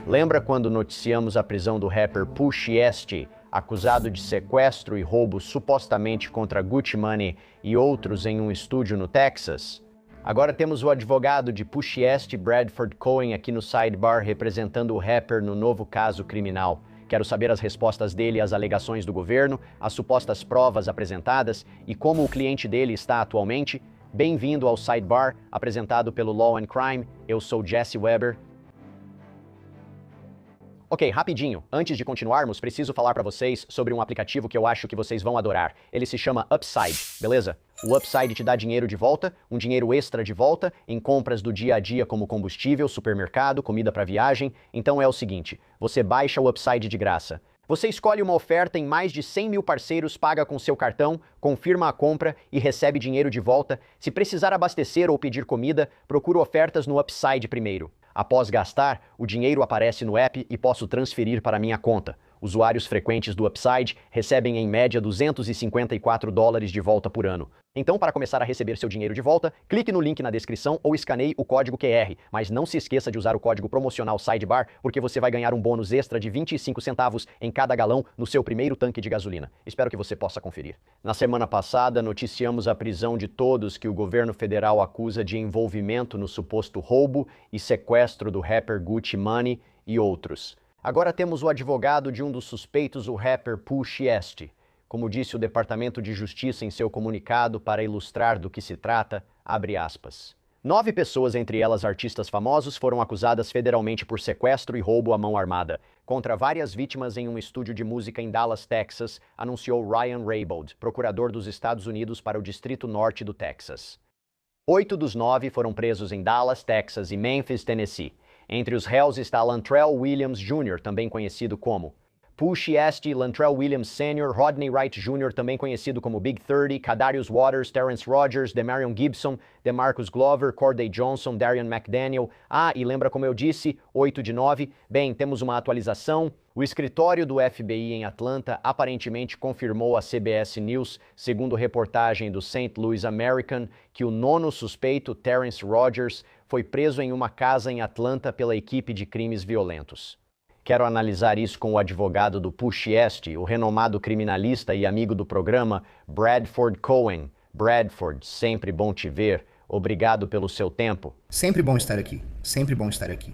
Lembra quando noticiamos a prisão do rapper Push Est, acusado de sequestro e roubo supostamente contra Gucci Mane e outros em um estúdio no Texas? Agora temos o advogado de Push Est, Bradford Cohen, aqui no Sidebar representando o rapper no novo caso criminal. Quero saber as respostas dele às alegações do governo, as supostas provas apresentadas e como o cliente dele está atualmente. Bem-vindo ao Sidebar, apresentado pelo Law and Crime. Eu sou Jesse Weber. Ok, rapidinho, antes de continuarmos, preciso falar para vocês sobre um aplicativo que eu acho que vocês vão adorar. Ele se chama Upside, beleza? O Upside te dá dinheiro de volta, um dinheiro extra de volta, em compras do dia a dia como combustível, supermercado, comida para viagem. Então é o seguinte, você baixa o Upside de graça. Você escolhe uma oferta em mais de 100 mil parceiros, paga com seu cartão, confirma a compra e recebe dinheiro de volta. Se precisar abastecer ou pedir comida, procura ofertas no Upside primeiro. Após gastar, o dinheiro aparece no app e posso transferir para minha conta. Usuários frequentes do Upside recebem em média $254 de volta por ano. Então, para começar a receber seu dinheiro de volta, clique no link na descrição ou escaneie o código QR. Mas não se esqueça de usar o código promocional Sidebar, porque você vai ganhar um bônus extra de 25 centavos em cada galão no seu primeiro tanque de gasolina. Espero que você possa conferir. Na semana passada, noticiamos a prisão de todos que o governo federal acusa de envolvimento no suposto roubo e sequestro do rapper Gucci Mane e outros. Agora temos o advogado de um dos suspeitos, o rapper Push Est. Como disse o Departamento de Justiça em seu comunicado para ilustrar do que se trata, abre aspas. 9 pessoas, entre elas artistas famosos, foram acusadas federalmente por sequestro e roubo à mão armada, contra várias vítimas em um estúdio de música em Dallas, Texas, anunciou Ryan Raybould, procurador dos Estados Unidos para o Distrito Norte do Texas. 8 dos 9 foram presos em Dallas, Texas e Memphis, Tennessee. Entre os réus está Lantrell Williams Jr., também conhecido como Push Est, Lantrell Williams Sr., Rodney Wright Jr., também conhecido como Big 30, Kadarius Waters, Terrence Rogers, Demarion Gibson, DeMarcus Glover, Corday Johnson, Darian McDaniel. E lembra como eu disse, 8 de 9. Bem, temos uma atualização. O escritório do FBI em Atlanta aparentemente confirmou à CBS News, segundo reportagem do St. Louis American, que o 9º suspeito, Terrence Rogers, foi preso em uma casa em Atlanta pela equipe de crimes violentos. Quero analisar isso com o advogado do Push Est, o renomado criminalista e amigo do programa, Bradford Cohen. Bradford, sempre bom te ver. Obrigado pelo seu tempo. Sempre bom estar aqui. Sempre bom estar aqui.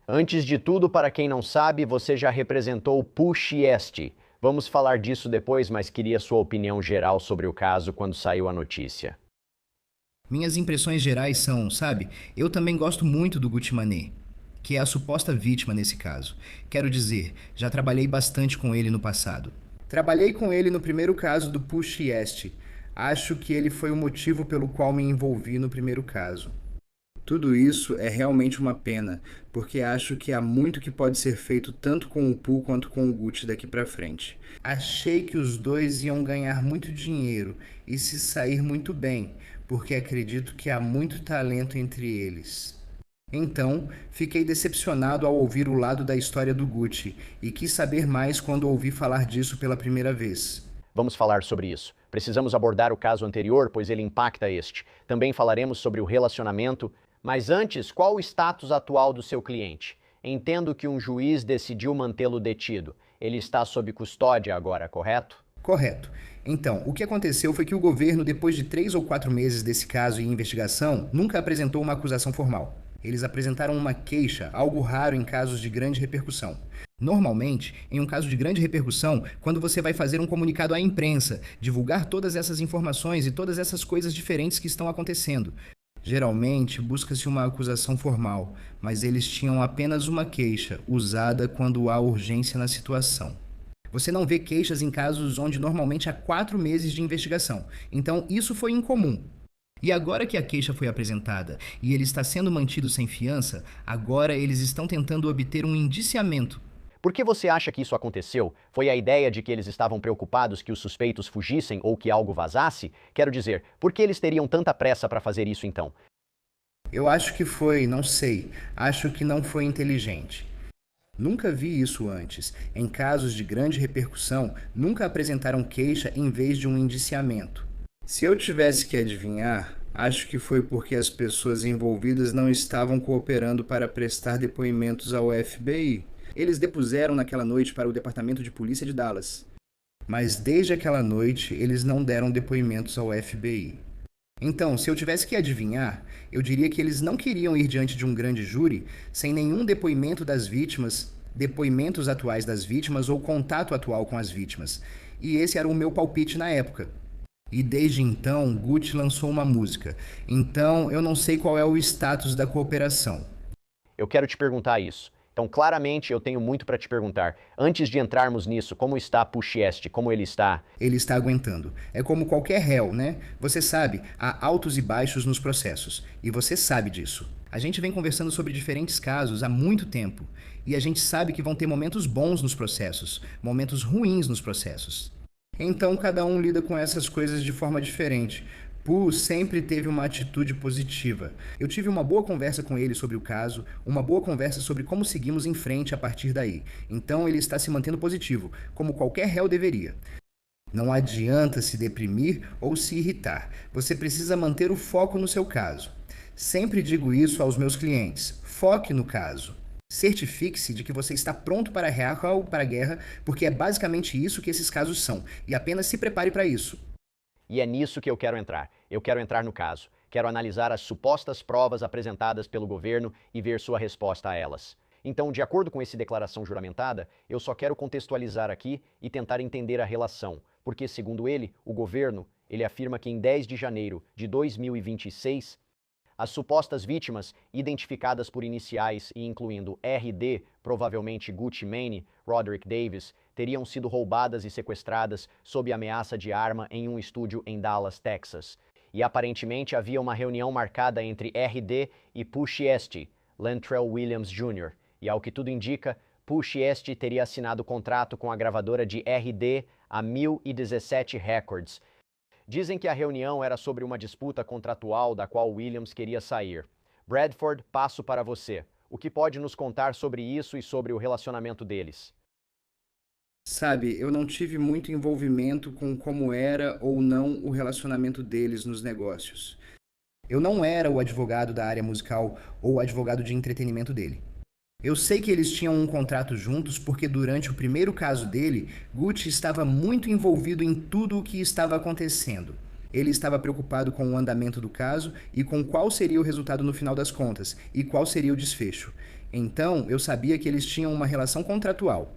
Antes de tudo, para quem não sabe, você já representou o Push Est. Vamos falar disso depois, mas queria sua opinião geral sobre o caso quando saiu a notícia. Minhas impressões gerais são, sabe, eu também gosto muito do Gucci Mane, que é a suposta vítima nesse caso. Quero dizer, já trabalhei bastante com ele no passado. Trabalhei com ele no primeiro caso do Push Est. Acho que ele foi o motivo pelo qual me envolvi no primeiro caso. Tudo isso é realmente uma pena, porque acho que há muito que pode ser feito tanto com o Pooh quanto com o Gucci daqui pra frente. Achei que os dois iam ganhar muito dinheiro e se sair muito bem, porque acredito que há muito talento entre eles. Então, fiquei decepcionado ao ouvir o lado da história do Gucci e quis saber mais quando ouvi falar disso pela primeira vez. Vamos falar sobre isso. Precisamos abordar o caso anterior, pois ele impacta este. Também falaremos sobre o relacionamento. Mas antes, qual o status atual do seu cliente? Entendo que um juiz decidiu mantê-lo detido. Ele está sob custódia agora, correto? Correto. Então, o que aconteceu foi que o governo, depois de 3 ou 4 meses desse caso em investigação, nunca apresentou uma acusação formal. Eles apresentaram uma queixa, algo raro em casos de grande repercussão. Normalmente, em um caso de grande repercussão, quando você vai fazer um comunicado à imprensa, divulgar todas essas informações e todas essas coisas diferentes que estão acontecendo. Geralmente, busca-se uma acusação formal, mas eles tinham apenas uma queixa, usada quando há urgência na situação. Você não vê queixas em casos onde normalmente há 4 meses de investigação, então isso foi incomum. E agora que a queixa foi apresentada e ele está sendo mantido sem fiança, agora eles estão tentando obter um indiciamento. Por que você acha que isso aconteceu? Foi a ideia de que eles estavam preocupados que os suspeitos fugissem ou que algo vazasse? Quero dizer, por que eles teriam tanta pressa para fazer isso então? Eu acho que foi, não sei, acho que não foi inteligente. Nunca vi isso antes. Em casos de grande repercussão, nunca apresentaram queixa em vez de um indiciamento. Se eu tivesse que adivinhar, Acho que foi porque as pessoas envolvidas não estavam cooperando para prestar depoimentos ao FBI. Eles depuseram naquela noite para o Departamento de Polícia de Dallas. Mas desde aquela noite, eles não deram depoimentos ao FBI. Então, se eu tivesse que adivinhar, eu diria que eles não queriam ir diante de um grande júri sem nenhum depoimento das vítimas, depoimentos atuais das vítimas ou contato atual com as vítimas. E esse era o meu palpite na época. E desde então, Gucci lançou uma música. Então, eu não sei qual é o status da cooperação. Eu quero te perguntar isso. Então, claramente, eu tenho muito para te perguntar. Antes de entrarmos nisso, como está Push Est? Como ele está? Ele está aguentando. É como qualquer réu, né? Você sabe, há altos e baixos nos processos. E você sabe disso. A gente vem conversando sobre diferentes casos há muito tempo. E a gente sabe que vão ter momentos bons nos processos, momentos ruins nos processos. Então, cada um lida com essas coisas de forma diferente. Pooh sempre teve uma atitude positiva. Eu tive uma boa conversa com ele sobre o caso, uma boa conversa sobre como seguimos em frente a partir daí. Então, ele está se mantendo positivo, como qualquer réu deveria. Não adianta se deprimir ou se irritar. Você precisa manter o foco no seu caso. Sempre digo isso aos meus clientes. Foque no caso. Certifique-se de que você está pronto para a guerra, porque é basicamente isso que esses casos são, e apenas se prepare para isso. E é nisso que eu quero entrar. Eu quero entrar no caso. Quero analisar as supostas provas apresentadas pelo governo e ver sua resposta a elas. Então, de acordo com essa declaração juramentada, eu só quero contextualizar aqui e tentar entender a relação, porque, segundo ele, o governo, ele afirma que em 10 de janeiro de 2026, as supostas vítimas, identificadas por iniciais e incluindo RD, provavelmente Gucci Mane, Roderick Davis, teriam sido roubadas e sequestradas sob ameaça de arma em um estúdio em Dallas, Texas. E aparentemente havia uma reunião marcada entre RD e Push Est, Lantrell Williams Jr., e ao que tudo indica, Push Est teria assinado contrato com a gravadora de RD, a 1017 Records. Dizem que a reunião era sobre uma disputa contratual da qual Williams queria sair. Bradford, passo para você. O que pode nos contar sobre isso e sobre o relacionamento deles? Sabe, eu não tive muito envolvimento com como era ou não o relacionamento deles nos negócios. Eu não era o advogado da área musical ou o advogado de entretenimento dele. Eu sei que eles tinham um contrato juntos porque durante o primeiro caso dele, Gucci estava muito envolvido em tudo o que estava acontecendo. Ele estava preocupado com o andamento do caso e com qual seria o resultado no final das contas e qual seria o desfecho. Então, eu sabia que eles tinham uma relação contratual.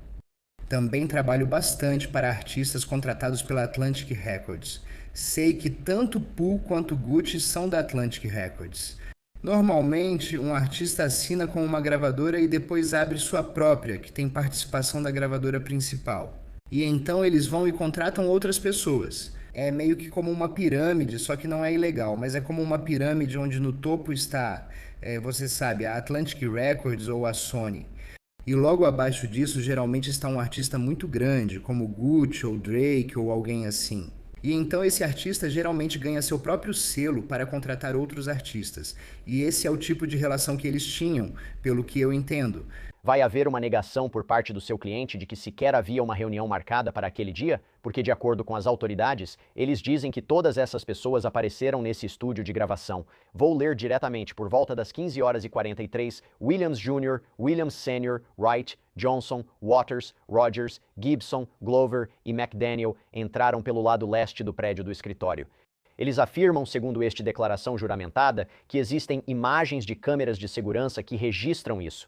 Também trabalho bastante para artistas contratados pela Atlantic Records. Sei que tanto Pooh quanto Gucci são da Atlantic Records. Normalmente, um artista assina com uma gravadora e depois abre sua própria, que tem participação da gravadora principal. E então eles vão e contratam outras pessoas. É meio que como uma pirâmide, só que não é ilegal, mas é como uma pirâmide onde no topo está, você sabe, a Atlantic Records ou a Sony. E logo abaixo disso, geralmente está um artista muito grande, como Gucci ou Drake ou alguém assim. E então esse artista geralmente ganha seu próprio selo para contratar outros artistas. E esse é o tipo de relação que eles tinham, pelo que eu entendo. Vai haver uma negação por parte do seu cliente de que sequer havia uma reunião marcada para aquele dia? Porque, de acordo com as autoridades, eles dizem que todas essas pessoas apareceram nesse estúdio de gravação. Vou ler diretamente. Por volta das 15h43, Williams Jr., Williams Sr., Wright, Johnson, Waters, Rogers, Gibson, Glover e McDaniel entraram pelo lado leste do prédio do escritório. Eles afirmam, segundo esta declaração juramentada, que existem imagens de câmeras de segurança que registram isso.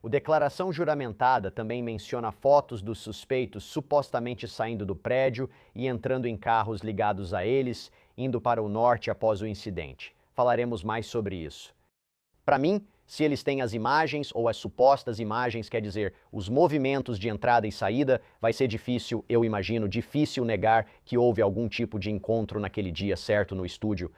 A declaração juramentada também menciona fotos dos suspeitos supostamente saindo do prédio e entrando em carros ligados a eles, indo para o norte após o incidente. Falaremos mais sobre isso. Para mim, se eles têm as imagens ou as supostas imagens, quer dizer, os movimentos de entrada e saída, vai ser difícil, eu imagino, difícil negar que houve algum tipo de encontro naquele dia, certo, no estúdio.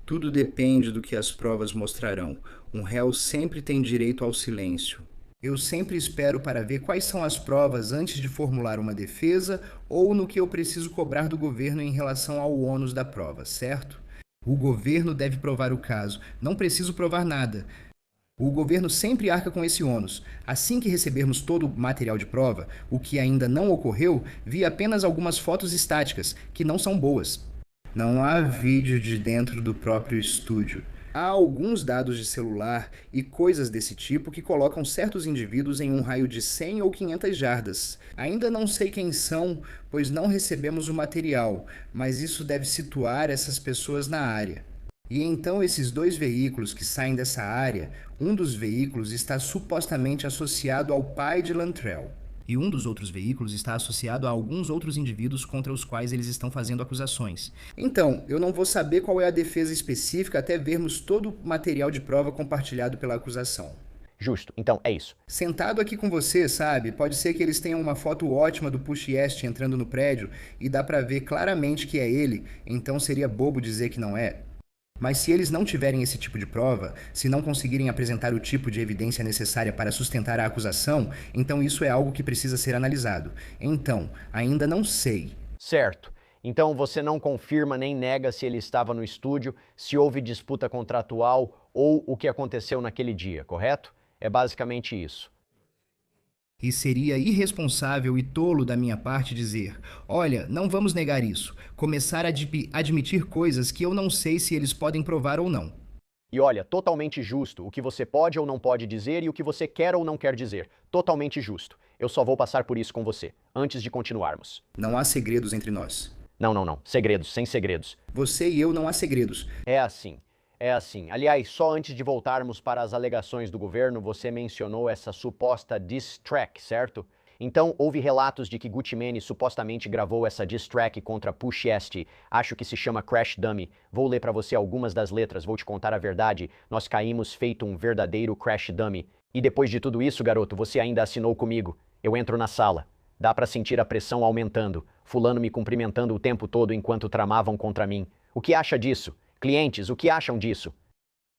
Tudo depende do que as provas mostrarão. Um réu sempre tem direito ao silêncio. Eu sempre espero para ver quais são as provas antes de formular uma defesa ou no que eu preciso cobrar do governo em relação ao ônus da prova, certo? O governo deve provar o caso, não preciso provar nada. O governo sempre arca com esse ônus. Assim que recebermos todo o material de prova, o que ainda não ocorreu, vi apenas algumas fotos estáticas, que não são boas. Não há vídeo de dentro do próprio estúdio. Há alguns dados de celular e coisas desse tipo que colocam certos indivíduos em um raio de 100 ou 500 jardas. Ainda não sei quem são, pois não recebemos o material, mas isso deve situar essas pessoas na área. E então esses dois veículos que saem dessa área, um dos veículos está supostamente associado ao pai de Lantrell. E um dos outros veículos está associado a alguns outros indivíduos contra os quais eles estão fazendo acusações. Então, eu não vou saber qual é a defesa específica até vermos todo o material de prova compartilhado pela acusação. Justo, então é isso. Sentado aqui com você, sabe? Pode ser que eles tenham uma foto ótima do Push Est entrando no prédio e dá pra ver claramente que é ele, então seria bobo dizer que não é. Mas se eles não tiverem esse tipo de prova, se não conseguirem apresentar o tipo de evidência necessária para sustentar a acusação, então isso é algo que precisa ser analisado. Então, ainda não sei. Certo. Então você não confirma nem nega se ele estava no estúdio, se houve disputa contratual ou o que aconteceu naquele dia, correto? É basicamente isso. E seria irresponsável e tolo da minha parte dizer: olha, não vamos negar isso, começar a admitir coisas que eu não sei se eles podem provar ou não. E olha, totalmente justo o que você pode ou não pode dizer e o que você quer ou não quer dizer. Totalmente justo. Eu só vou passar por isso com você, antes de continuarmos. Não há segredos entre nós. Não, não, não. Segredos, sem segredos. Você e eu não há segredos. É assim. É assim. Aliás, só antes de voltarmos para as alegações do governo, você mencionou essa suposta diss track, certo? Então, houve relatos de que Gucci Mane supostamente gravou essa diss track contra Push Est. Acho que se chama Crash Dummy. Vou ler para você algumas das letras, vou te contar a verdade. Nós caímos feito um verdadeiro Crash Dummy. E depois de tudo isso, garoto, você ainda assinou comigo. Eu entro na sala. Dá para sentir a pressão aumentando. Fulano me cumprimentando o tempo todo enquanto tramavam contra mim. O que acha disso? Clientes, o que acham disso?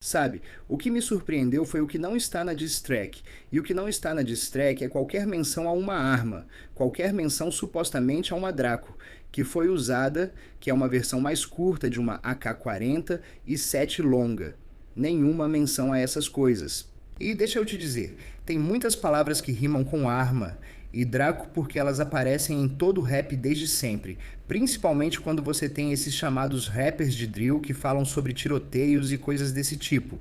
Sabe, o que me surpreendeu foi o que não está na diss track. E o que não está na diss track é qualquer menção a uma arma, qualquer menção supostamente a uma Draco, que foi usada, que é uma versão mais curta de uma AK-40 e 7 longa. Nenhuma menção a essas coisas. E deixa eu te dizer, tem muitas palavras que rimam com arma e Draco porque elas aparecem em todo o rap desde sempre, principalmente quando você tem esses chamados rappers de drill que falam sobre tiroteios e coisas desse tipo.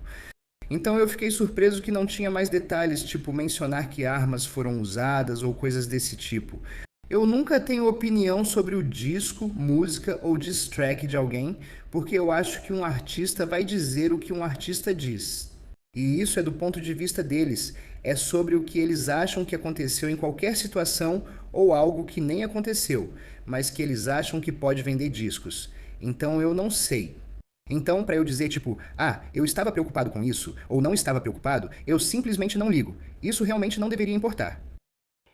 Então eu fiquei surpreso que não tinha mais detalhes, tipo mencionar que armas foram usadas ou coisas desse tipo. Eu nunca tenho opinião sobre o disco, música ou diss track de alguém, porque eu acho que um artista vai dizer o que um artista diz. E isso é do ponto de vista deles, é sobre o que eles acham que aconteceu em qualquer situação ou algo que nem aconteceu, mas que eles acham que pode vender discos. Então eu não sei. Então, para eu dizer tipo, eu estava preocupado com isso, ou não estava preocupado, eu simplesmente não ligo. Isso realmente não deveria importar.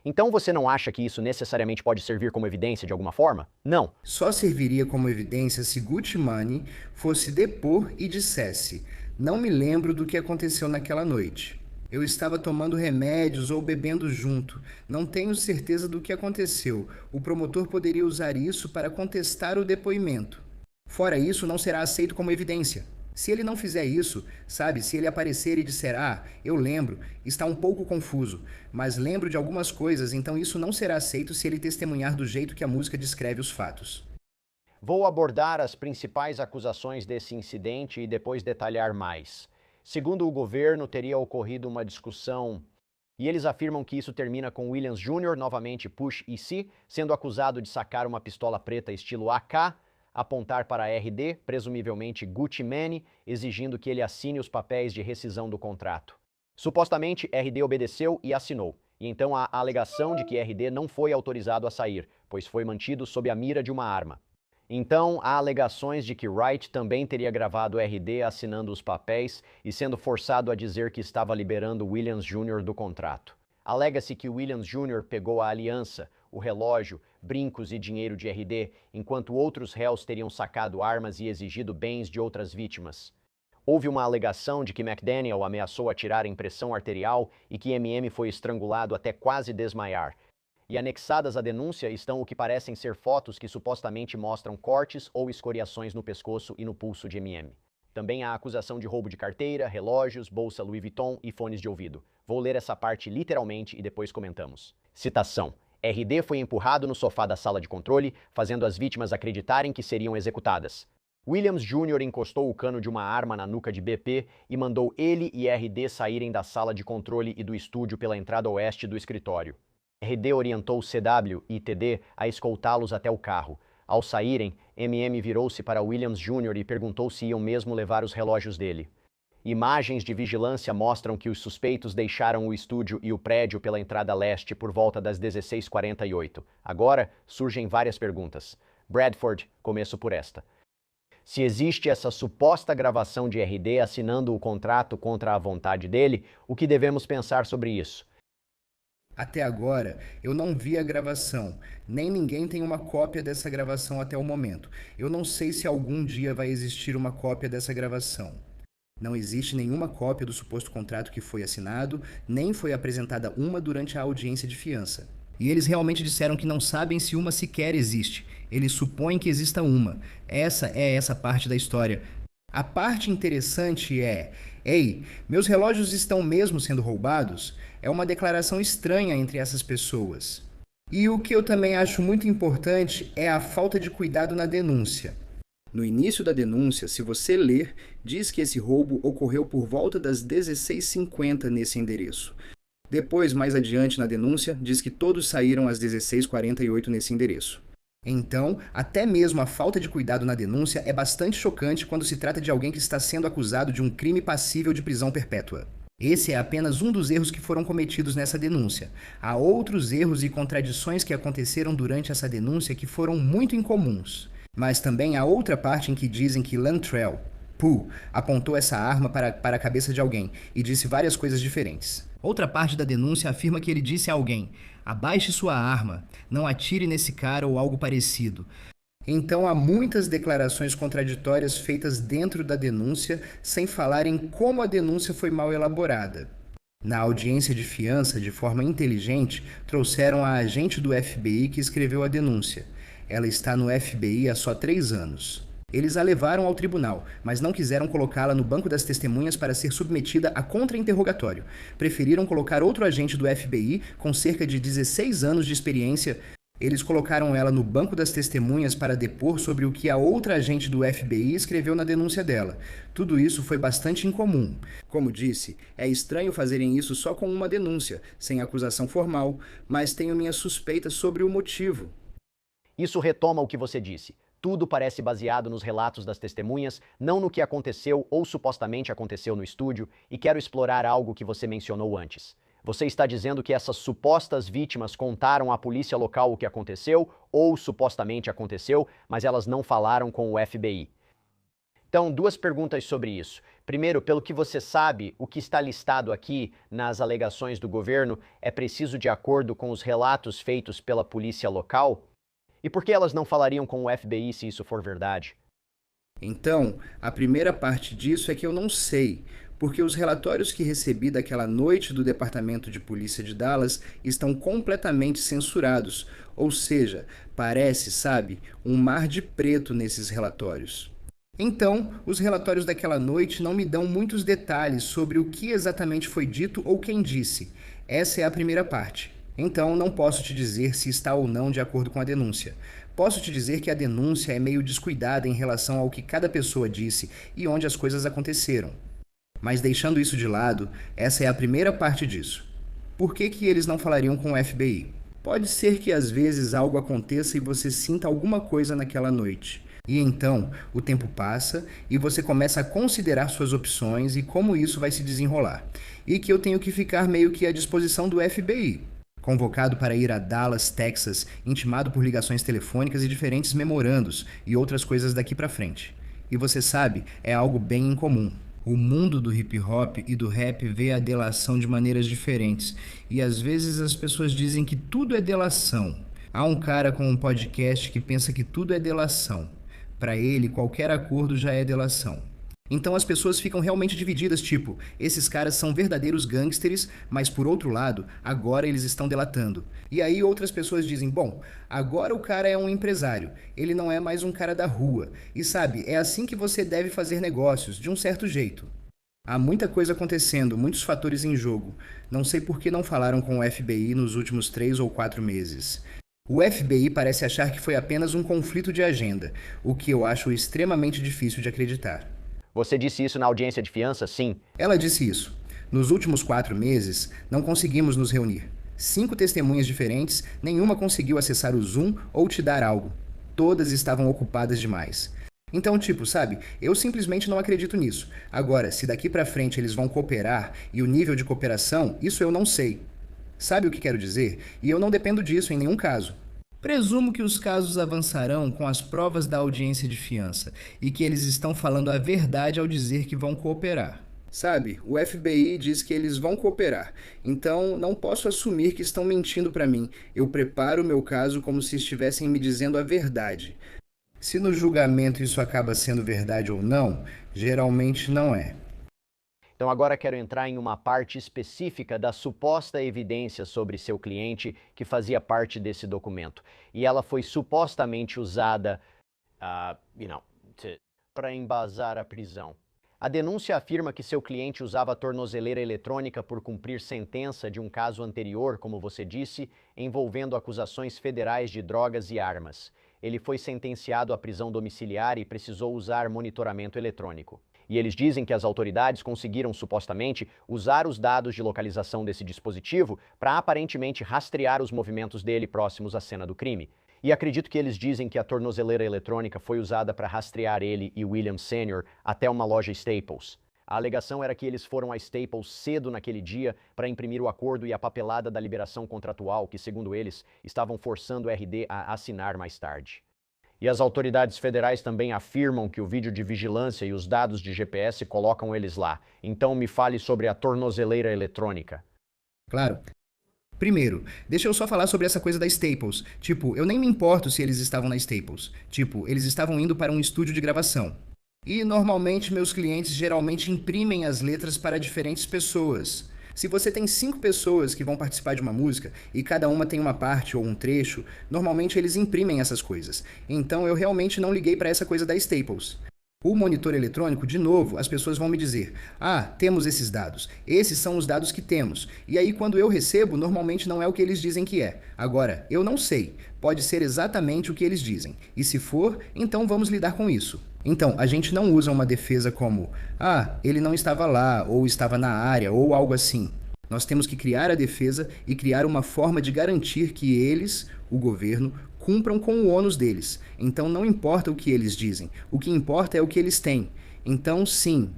Então você não acha que isso necessariamente pode servir como evidência de alguma forma? Não. Só serviria como evidência se Gucci Mane fosse depor e dissesse: não me lembro do que aconteceu naquela noite. Eu estava tomando remédios ou bebendo junto. Não tenho certeza do que aconteceu. O promotor poderia usar isso para contestar o depoimento. Fora isso, não será aceito como evidência. Se ele não fizer isso, sabe, se ele aparecer e disser, eu lembro, está um pouco confuso, mas lembro de algumas coisas, então isso não será aceito se ele testemunhar do jeito que a música descreve os fatos. Vou abordar as principais acusações desse incidente e depois detalhar mais. Segundo o governo, teria ocorrido uma discussão e eles afirmam que isso termina com Williams Jr., novamente Push EC, sendo acusado de sacar uma pistola preta estilo AK, apontar para RD, presumivelmente Gucci Mane, exigindo que ele assine os papéis de rescisão do contrato. Supostamente, RD obedeceu e assinou, e então há a alegação de que RD não foi autorizado a sair, pois foi mantido sob a mira de uma arma. Então, há alegações de que Wright também teria gravado RD assinando os papéis e sendo forçado a dizer que estava liberando Williams Jr. do contrato. Alega-se que Williams Jr. pegou a aliança, o relógio, brincos e dinheiro de RD, enquanto outros réus teriam sacado armas e exigido bens de outras vítimas. Houve uma alegação de que McDaniel ameaçou atirar em pressão arterial e que MM foi estrangulado até quase desmaiar. E anexadas à denúncia estão o que parecem ser fotos que supostamente mostram cortes ou escoriações no pescoço e no pulso de MM. Também há acusação de roubo de carteira, relógios, bolsa Louis Vuitton e fones de ouvido. Vou ler essa parte literalmente e depois comentamos. Citação. RD foi empurrado no sofá da sala de controle, fazendo as vítimas acreditarem que seriam executadas. Williams Jr. encostou o cano de uma arma na nuca de BP e mandou ele e RD saírem da sala de controle e do estúdio pela entrada oeste do escritório. RD orientou CW e TD a escoltá-los até o carro. Ao saírem, MM virou-se para Williams Jr. e perguntou se iam mesmo levar os relógios dele. Imagens de vigilância mostram que os suspeitos deixaram o estúdio e o prédio pela entrada leste por volta das 16h48. Agora, surgem várias perguntas. Bradford, começo por esta. Se existe essa suposta gravação de RD assinando o contrato contra a vontade dele, o que devemos pensar sobre isso? Até agora, eu não vi a gravação, nem ninguém tem uma cópia dessa gravação até o momento. Eu não sei se algum dia vai existir uma cópia dessa gravação. Não existe nenhuma cópia do suposto contrato que foi assinado, nem foi apresentada uma durante a audiência de fiança. E eles realmente disseram que não sabem se uma sequer existe. Eles supõem que exista uma. Essa parte da história. A parte interessante é: ei, meus relógios estão mesmo sendo roubados? É uma declaração estranha entre essas pessoas. E o que eu também acho muito importante é a falta de cuidado na denúncia. No início da denúncia, se você ler, diz que esse roubo ocorreu por volta das 16h50 nesse endereço. Depois, mais adiante na denúncia, diz que todos saíram às 16h48 nesse endereço. Então, até mesmo a falta de cuidado na denúncia é bastante chocante quando se trata de alguém que está sendo acusado de um crime passível de prisão perpétua. Esse é apenas um dos erros que foram cometidos nessa denúncia. Há outros erros e contradições que aconteceram durante essa denúncia que foram muito incomuns. Mas também há outra parte em que dizem que Lantrell, Pooh, apontou essa arma para a cabeça de alguém e disse várias coisas diferentes. Outra parte da denúncia afirma que ele disse a alguém: abaixe sua arma, não atire nesse cara ou algo parecido. Então há muitas declarações contraditórias feitas dentro da denúncia, sem falar em como a denúncia foi mal elaborada. Na audiência de fiança, de forma inteligente, trouxeram a agente do FBI que escreveu a denúncia. Ela está no FBI há só 3 anos. Eles a levaram ao tribunal, mas não quiseram colocá-la no banco das testemunhas para ser submetida a contra-interrogatório. Preferiram colocar outro agente do FBI com cerca de 16 anos de experiência. Eles colocaram ela no banco das testemunhas para depor sobre o que a outra agente do FBI escreveu na denúncia dela. Tudo isso foi bastante incomum. Como disse, é estranho fazerem isso só com uma denúncia, sem acusação formal, mas tenho minhas suspeitas sobre o motivo. Isso retoma o que você disse. Tudo parece baseado nos relatos das testemunhas, não no que aconteceu ou supostamente aconteceu no estúdio, e quero explorar algo que você mencionou antes. Você está dizendo que essas supostas vítimas contaram à polícia local o que aconteceu, ou supostamente aconteceu, mas elas não falaram com o FBI. Então, 2 perguntas sobre isso. Primeiro, pelo que você sabe, o que está listado aqui nas alegações do governo é preciso de acordo com os relatos feitos pela polícia local? E por que elas não falariam com o FBI se isso for verdade? Então, a primeira parte disso é que eu não sei, porque os relatórios que recebi daquela noite do Departamento de Polícia de Dallas estão completamente censurados, ou seja, parece, sabe, um mar de preto nesses relatórios. Então, os relatórios daquela noite não me dão muitos detalhes sobre o que exatamente foi dito ou quem disse. Essa é a primeira parte. Então, não posso te dizer se está ou não de acordo com a denúncia. Posso te dizer que a denúncia é meio descuidada em relação ao que cada pessoa disse e onde as coisas aconteceram. Mas deixando isso de lado, essa é a primeira parte disso. Por que eles não falariam com o FBI? Pode ser que às vezes algo aconteça e você sinta alguma coisa naquela noite. E então, o tempo passa e você começa a considerar suas opções e como isso vai se desenrolar. E que eu tenho que ficar meio que à disposição do FBI. Convocado para ir a Dallas, Texas, intimado por ligações telefônicas e diferentes memorandos e outras coisas daqui pra frente. E você sabe, é algo bem incomum. O mundo do hip hop e do rap vê a delação de maneiras diferentes. E às vezes as pessoas dizem que tudo é delação. Há um cara com um podcast que pensa que tudo é delação. Para ele, qualquer acordo já é delação. Então as pessoas ficam realmente divididas, tipo, esses caras são verdadeiros gangsters, mas por outro lado, agora eles estão delatando. E aí outras pessoas dizem, bom, agora o cara é um empresário, ele não é mais um cara da rua. E sabe, é assim que você deve fazer negócios, de um certo jeito. Há muita coisa acontecendo, muitos fatores em jogo. Não sei por que não falaram com o FBI nos últimos 3 ou 4 meses. O FBI parece achar que foi apenas um conflito de agenda, o que eu acho extremamente difícil de acreditar. Você disse isso na audiência de fiança? Sim. Ela disse isso. Nos últimos 4 meses, não conseguimos nos reunir. 5 testemunhas diferentes, nenhuma conseguiu acessar o Zoom ou te dar algo. Todas estavam ocupadas demais. Então, tipo, sabe, eu simplesmente não acredito nisso. Agora, se daqui pra frente eles vão cooperar e o nível de cooperação, isso eu não sei. Sabe o que quero dizer? E eu não dependo disso em nenhum caso. Presumo que os casos avançarão com as provas da audiência de fiança e que eles estão falando a verdade ao dizer que vão cooperar. Sabe, o FBI diz que eles vão cooperar, então não posso assumir que estão mentindo pra mim. Eu preparo o meu caso como se estivessem me dizendo a verdade. Se no julgamento isso acaba sendo verdade ou não, geralmente não é. Então agora quero entrar em uma parte específica da suposta evidência sobre seu cliente que fazia parte desse documento. E ela foi supostamente usada, para embasar a prisão. A denúncia afirma que seu cliente usava a tornozeleira eletrônica por cumprir sentença de um caso anterior, como você disse, envolvendo acusações federais de drogas e armas. Ele foi sentenciado à prisão domiciliar e precisou usar monitoramento eletrônico. E eles dizem que as autoridades conseguiram, supostamente, usar os dados de localização desse dispositivo para aparentemente rastrear os movimentos dele próximos à cena do crime. E acredito que eles dizem que a tornozeleira eletrônica foi usada para rastrear ele e William Sr. até uma loja Staples. A alegação era que eles foram a Staples cedo naquele dia para imprimir o acordo e a papelada da liberação contratual que, segundo eles, estavam forçando o RD a assinar mais tarde. E as autoridades federais também afirmam que o vídeo de vigilância e os dados de GPS colocam eles lá. Então me fale sobre a tornozeleira eletrônica. Claro. Primeiro, deixa eu só falar sobre essa coisa da Staples. Tipo, eu nem me importo se eles estavam na Staples. Tipo, eles estavam indo para um estúdio de gravação. E normalmente meus clientes geralmente imprimem as letras para diferentes pessoas. Se você tem 5 pessoas que vão participar de uma música e cada uma tem uma parte ou um trecho, normalmente eles imprimem essas coisas. Então eu realmente não liguei para essa coisa da Staples. O monitor eletrônico, de novo, as pessoas vão me dizer: ah, temos esses dados, esses são os dados que temos. E aí quando eu recebo, normalmente não é o que eles dizem que é. Agora, eu não sei, pode ser exatamente o que eles dizem. E se for, então vamos lidar com isso. Então, a gente não usa uma defesa como: ah, ele não estava lá, ou estava na área, ou algo assim. Nós temos que criar a defesa e criar uma forma de garantir que eles, o governo, cumpram com o ônus deles. Então não importa o que eles dizem, o que importa é o que eles têm. Então sim.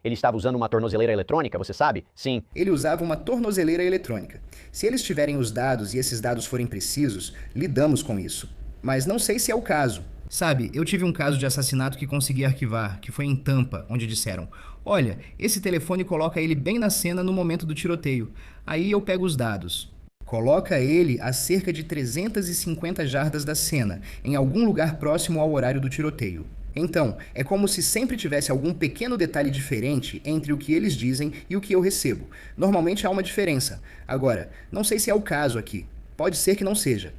Ele estava usando uma tornozeleira eletrônica, você sabe? Sim. Ele usava uma tornozeleira eletrônica. Se eles tiverem os dados e esses dados forem precisos, lidamos com isso. Mas não sei se é o caso. Sabe, eu tive um caso de assassinato que consegui arquivar, que foi em Tampa, onde disseram: olha, esse telefone coloca ele bem na cena no momento do tiroteio. Aí eu pego os dados. Coloca ele a cerca de 350 jardas da cena, em algum lugar próximo ao horário do tiroteio. Então, é como se sempre tivesse algum pequeno detalhe diferente entre o que eles dizem e o que eu recebo. Normalmente há uma diferença. Agora, não sei se é o caso aqui. Pode ser que não seja.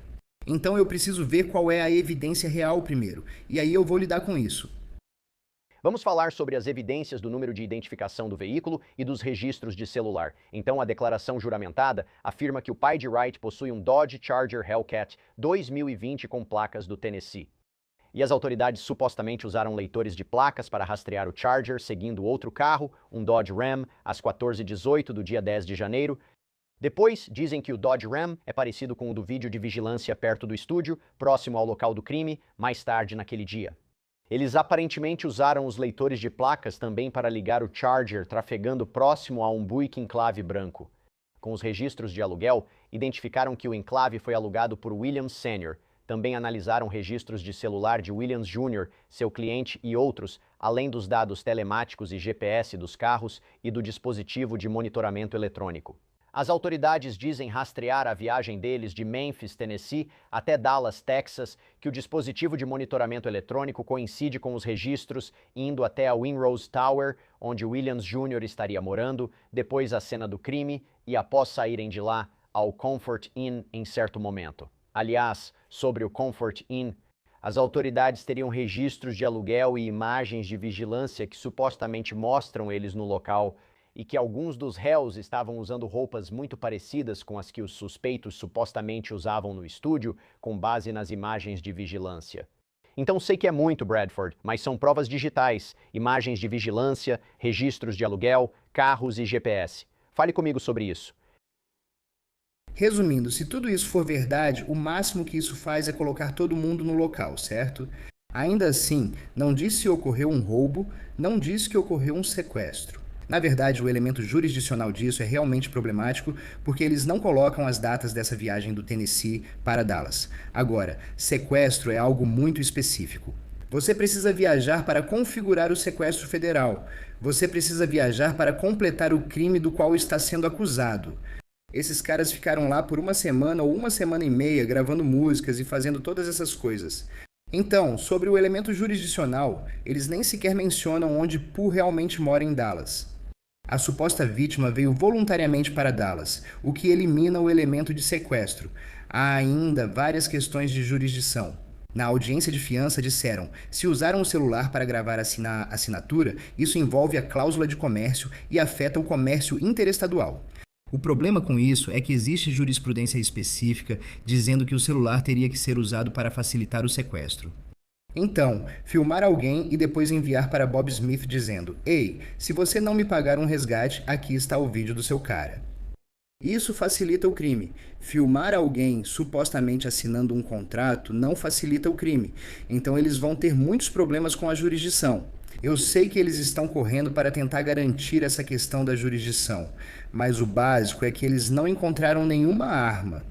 Então eu preciso ver qual é a evidência real primeiro, e aí eu vou lidar com isso. Vamos falar sobre as evidências do número de identificação do veículo e dos registros de celular. Então, a declaração juramentada afirma que o pai de Wright possui um Dodge Charger Hellcat 2020 com placas do Tennessee. E as autoridades supostamente usaram leitores de placas para rastrear o Charger seguindo outro carro, um Dodge Ram, às 14h18 do dia 10 de janeiro. Depois, dizem que o Dodge Ram é parecido com o do vídeo de vigilância perto do estúdio, próximo ao local do crime, mais tarde naquele dia. Eles aparentemente usaram os leitores de placas também para ligar o Charger trafegando próximo a um Buick Enclave branco. Com os registros de aluguel, identificaram que o Enclave foi alugado por Williams Sr. Também analisaram registros de celular de Williams Jr., seu cliente e outros, além dos dados telemáticos e GPS dos carros e do dispositivo de monitoramento eletrônico. As autoridades dizem rastrear a viagem deles de Memphis, Tennessee, até Dallas, Texas, que o dispositivo de monitoramento eletrônico coincide com os registros indo até a Winrose Tower, onde Williams Jr. estaria morando, depois a cena do crime e, após saírem de lá, ao Comfort Inn em certo momento. Aliás, sobre o Comfort Inn, As autoridades teriam registros de aluguel e imagens de vigilância que supostamente mostram eles no local e que alguns dos réus estavam usando roupas muito parecidas com as que os suspeitos supostamente usavam no estúdio, com base nas imagens de vigilância. Então sei que é muito, Bradford, mas são provas digitais, imagens de vigilância, registros de aluguel, carros e GPS. Fale comigo sobre isso. Resumindo, se tudo isso for verdade, o máximo que isso faz é colocar todo mundo no local, certo? Ainda assim, não diz se ocorreu um roubo, não diz que ocorreu um sequestro. Na verdade, o elemento jurisdicional disso é realmente problemático porque eles não colocam as datas dessa viagem do Tennessee para Dallas. Agora, sequestro é algo muito específico. Você precisa viajar para configurar o sequestro federal. Você precisa viajar para completar o crime do qual está sendo acusado. Esses caras ficaram lá por uma semana ou uma semana e meia gravando músicas e fazendo todas essas coisas. Então, sobre o elemento jurisdicional, eles nem sequer mencionam onde Pooh realmente mora em Dallas. A suposta vítima veio voluntariamente para Dallas, o que elimina o elemento de sequestro. Há ainda várias questões de jurisdição. Na audiência de fiança disseram, se usaram o celular para gravar a assinatura, isso envolve a cláusula de comércio e afeta o comércio interestadual. O problema com isso é que existe jurisprudência específica dizendo que o celular teria que ser usado para facilitar o sequestro. Então, filmar alguém e depois enviar para Bob Smith dizendo: "Ei, se você não me pagar um resgate, aqui está o vídeo do seu cara." Isso facilita o crime. Filmar alguém supostamente assinando um contrato não facilita o crime. Então eles vão ter muitos problemas com a jurisdição. Eu sei que eles estão correndo para tentar garantir essa questão da jurisdição, mas o básico é que eles não encontraram nenhuma arma.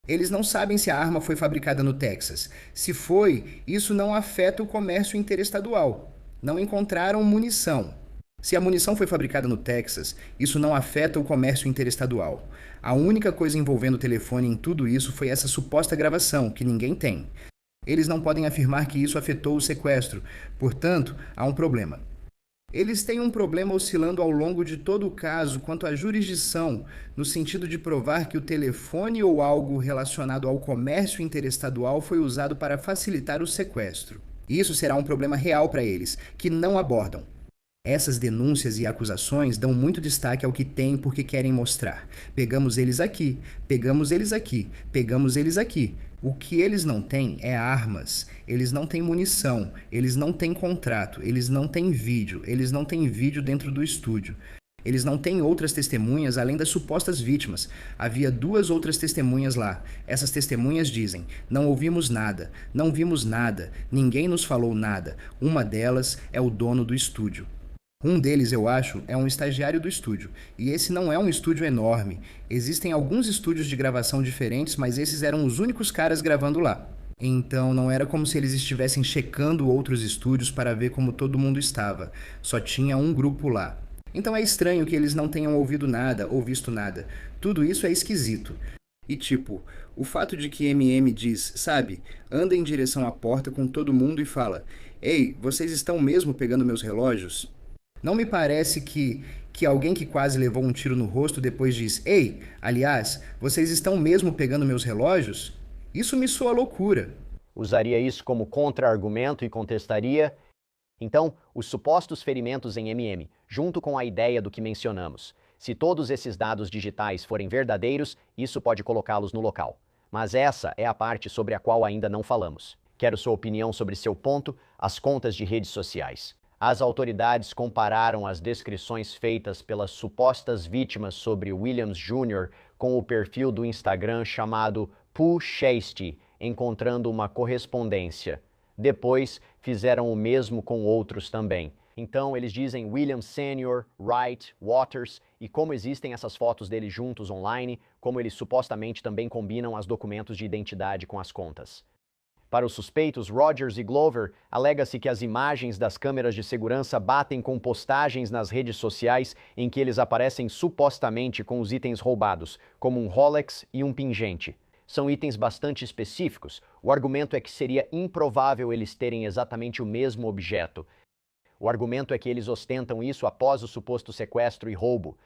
Eles não sabem se a arma foi fabricada no Texas. Se foi, isso não afeta o comércio interestadual. Não encontraram munição. Se a munição foi fabricada no Texas, isso não afeta o comércio interestadual. A única coisa envolvendo o telefone em tudo isso foi essa suposta gravação, que ninguém tem. Eles não podem afirmar que isso afetou o sequestro, portanto, há um problema. Eles têm um problema oscilando ao longo de todo o caso quanto à jurisdição, no sentido de provar que o telefone ou algo relacionado ao comércio interestadual foi usado para facilitar o sequestro. Isso será um problema real para eles, que não abordam. Essas denúncias e acusações dão muito destaque ao que têm porque querem mostrar. Pegamos eles aqui, pegamos eles aqui, pegamos eles aqui. O que eles não têm é armas, eles não têm munição, eles não têm contrato, eles não têm vídeo, eles não têm vídeo dentro do estúdio. Eles não têm outras testemunhas além das supostas vítimas. Havia 2 outras testemunhas lá. Essas testemunhas dizem: não ouvimos nada, não vimos nada, ninguém nos falou nada. Uma delas é o dono do estúdio. Um deles, eu acho, é um estagiário do estúdio. E esse não é um estúdio enorme. Existem alguns estúdios de gravação diferentes, mas esses eram os únicos caras gravando lá. Então não era como se eles estivessem checando outros estúdios para ver como todo mundo estava. Só tinha um grupo lá. Então é estranho que eles não tenham ouvido nada ou visto nada. Tudo isso é esquisito. E tipo, o fato de que MM diz, sabe, anda em direção à porta com todo mundo e fala: "Ei, vocês estão mesmo pegando meus relógios?" Não me parece que alguém que quase levou um tiro no rosto depois diz: "Ei, aliás, vocês estão mesmo pegando meus relógios?" Isso me soa loucura. Usaria isso como contra-argumento e contestaria. Então, os supostos ferimentos em MM, junto com a ideia do que mencionamos. Se todos esses dados digitais forem verdadeiros, isso pode colocá-los no local. Mas essa é a parte sobre a qual ainda não falamos. Quero sua opinião sobre seu ponto, as contas de redes sociais. As autoridades compararam as descrições feitas pelas supostas vítimas sobre Williams Jr. com o perfil do Instagram chamado Pooh Shiesty, encontrando uma correspondência. Depois, fizeram o mesmo com outros também. Então, eles dizem Williams Sr., Wright, Waters, e como existem essas fotos deles juntos online, como eles supostamente também combinam os documentos de identidade com as contas. Para os suspeitos Rogers e Glover, alega-se que as imagens das câmeras de segurança batem com postagens nas redes sociais em que eles aparecem supostamente com os itens roubados, como um Rolex e um pingente. São itens bastante específicos. O argumento é que seria improvável eles terem exatamente o mesmo objeto. O argumento é que eles ostentam isso após o suposto sequestro e roubo.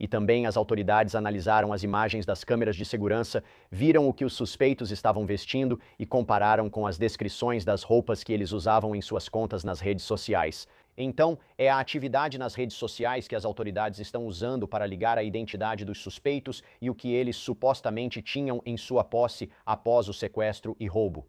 E também as autoridades analisaram as imagens das câmeras de segurança, viram o que os suspeitos estavam vestindo e compararam com as descrições das roupas que eles usavam em suas contas nas redes sociais. Então, é a atividade nas redes sociais que as autoridades estão usando para ligar a identidade dos suspeitos e o que eles supostamente tinham em sua posse após o sequestro e roubo.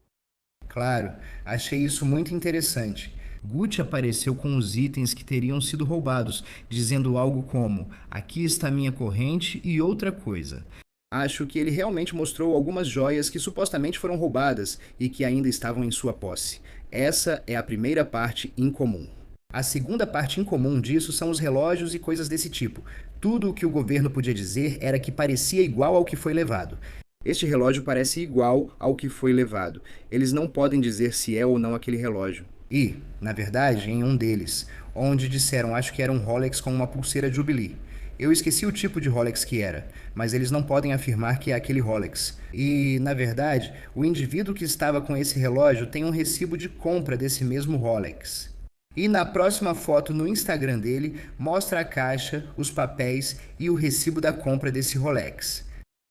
Claro, achei isso muito interessante. Gucci apareceu com os itens que teriam sido roubados, dizendo algo como: aqui está minha corrente e outra coisa. Acho que ele realmente mostrou algumas joias que supostamente foram roubadas e que ainda estavam em sua posse. Essa é a primeira parte incomum. A segunda parte incomum disso são os relógios e coisas desse tipo. Tudo o que o governo podia dizer era que parecia igual ao que foi levado. Este relógio parece igual ao que foi levado. Eles não podem dizer se é ou não aquele relógio. E, na verdade, em um deles, onde disseram acho que era um Rolex com uma pulseira Jubilee. Eu esqueci o tipo de Rolex que era, mas eles não podem afirmar que é aquele Rolex. E, na verdade, o indivíduo que estava com esse relógio tem um recibo de compra desse mesmo Rolex. E na próxima foto no Instagram dele, mostra a caixa, os papéis e o recibo da compra desse Rolex.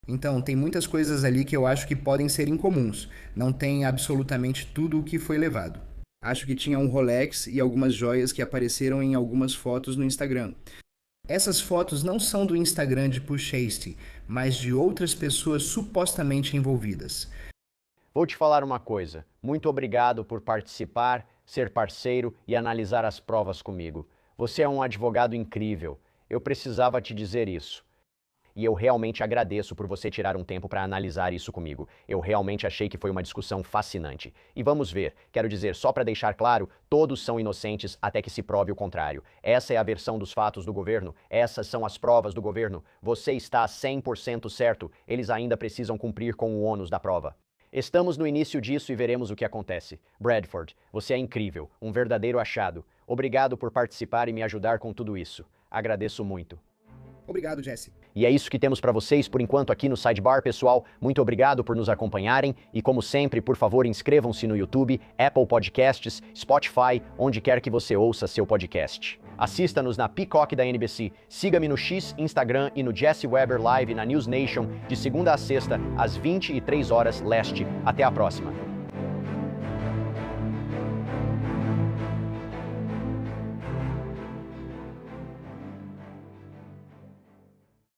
Então, tem muitas coisas ali que eu acho que podem ser incomuns. Não tem absolutamente tudo o que foi levado. Acho que tinha um Rolex e algumas joias que apareceram em algumas fotos no Instagram. Essas fotos não são do Instagram de Pushasty, mas de outras pessoas supostamente envolvidas. Vou te falar uma coisa. Muito obrigado por participar, ser parceiro e analisar as provas comigo. Você é um advogado incrível. Eu precisava te dizer isso. E eu realmente agradeço por você tirar um tempo para analisar isso comigo. Eu realmente achei que foi uma discussão fascinante. E vamos ver, quero dizer, só para deixar claro, todos são inocentes até que se prove o contrário. Essa é a versão dos fatos do governo, essas são as provas do governo. Você está 100% certo, eles ainda precisam cumprir com o ônus da prova. Estamos no início disso e veremos o que acontece. Bradford, você é incrível, um verdadeiro achado. Obrigado por participar e me ajudar com tudo isso. Agradeço muito. Obrigado, Jesse. E é isso que temos para vocês por enquanto aqui no Sidebar, pessoal. Muito obrigado por nos acompanharem e, como sempre, por favor, inscrevam-se no YouTube, Apple Podcasts, Spotify, onde quer que você ouça seu podcast. Assista-nos na Peacock da NBC, siga-me no X, Instagram e no Jesse Weber Live na News Nation, de segunda a sexta, às 23 horas leste. Até a próxima.